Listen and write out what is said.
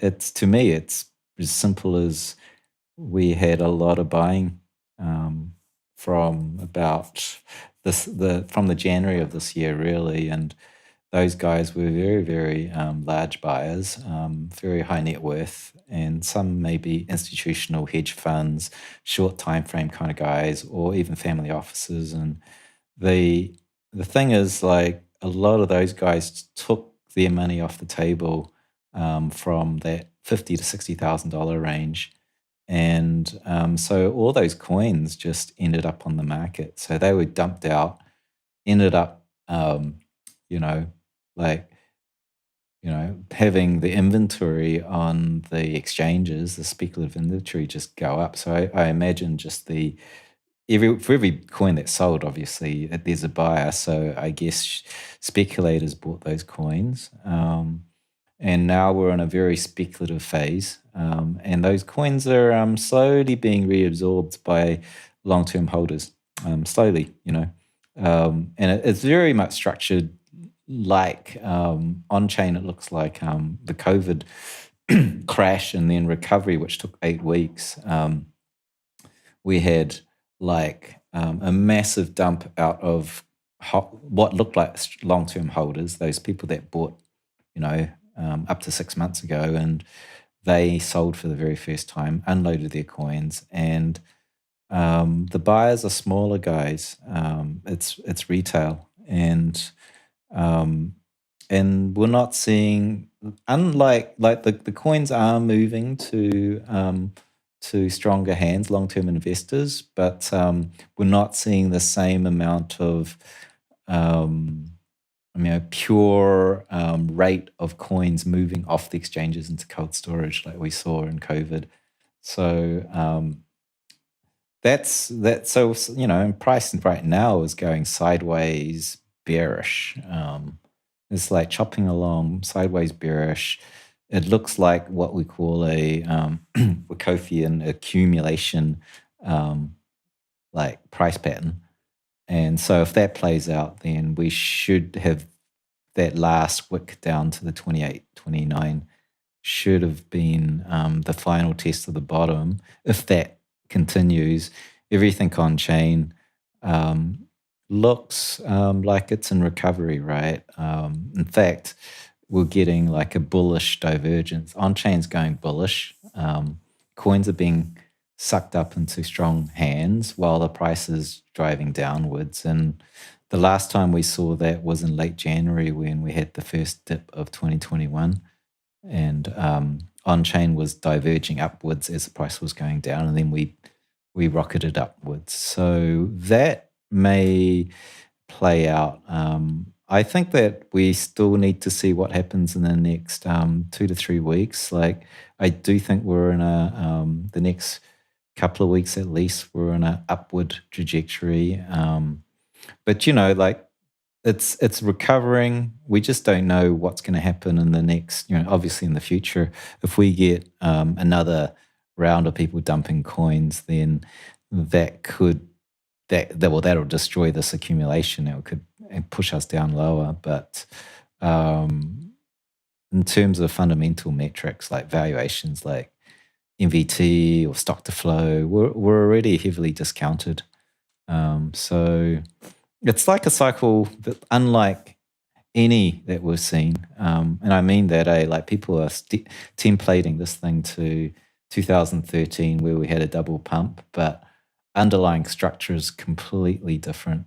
it's to me, it's as simple as we had a lot of buying from about from the January of this year, really, and those guys were very, very large buyers, very high net worth, and some maybe institutional hedge funds, short time frame kind of guys, or even family offices. And the the thing is, like a lot of those guys took their money off the table from that $50,000 to $60,000 range, and so all those coins just ended up on the market. So they were dumped out, ended up, you know, like having the inventory on the exchanges, the speculative inventory just go up. So I imagine just for every coin that's sold, obviously there's a buyer. So I guess speculators bought those coins, and now we're in a very speculative phase, and those coins are slowly being reabsorbed by long-term holders, slowly, and it's very much structured like on chain. It looks like the COVID crash and then recovery, which took 8 weeks. We had like a massive dump out of what looked like long-term holders, those people that bought, up to 6 months ago, and they sold for the very first time, unloaded their coins, and the buyers are smaller guys. It's retail, um, and we're not seeing, unlike like the coins are moving to stronger hands, long-term investors, but we're not seeing the same amount of pure rate of coins moving off the exchanges into cold storage like we saw in COVID. So that's so price right now is going sideways bearish. It's like chopping along sideways bearish. It looks like what we call a Wickofian accumulation, like price pattern. And so if that plays out, then we should have that last wick down to the 28, 29 should have been the final test of the bottom. If that continues, everything on chain looks like it's in recovery, right? In fact, we're getting like a bullish divergence. On chain's going bullish. Coins are being sucked up into strong hands while the price is driving downwards. And the last time we saw that was in late January when we had the first dip of 2021. And on chain was diverging upwards as the price was going down, and then we rocketed upwards. So that may play out. I think that we still need to see what happens in the next 2 to 3 weeks. Like I do think we're in the next couple of weeks at least, we're in an upward trajectory. But like it's recovering. We just don't know what's going to happen in the next, obviously in the future. If we get another round of people dumping coins, then that'll destroy this accumulation. It could push us down lower. But in terms of fundamental metrics like valuations, like MVT or stock to flow, we're already heavily discounted. So it's like a cycle that unlike any that we've seen. And I mean that, like people are templating this thing to 2013 where we had a double pump, but underlying structure is completely different.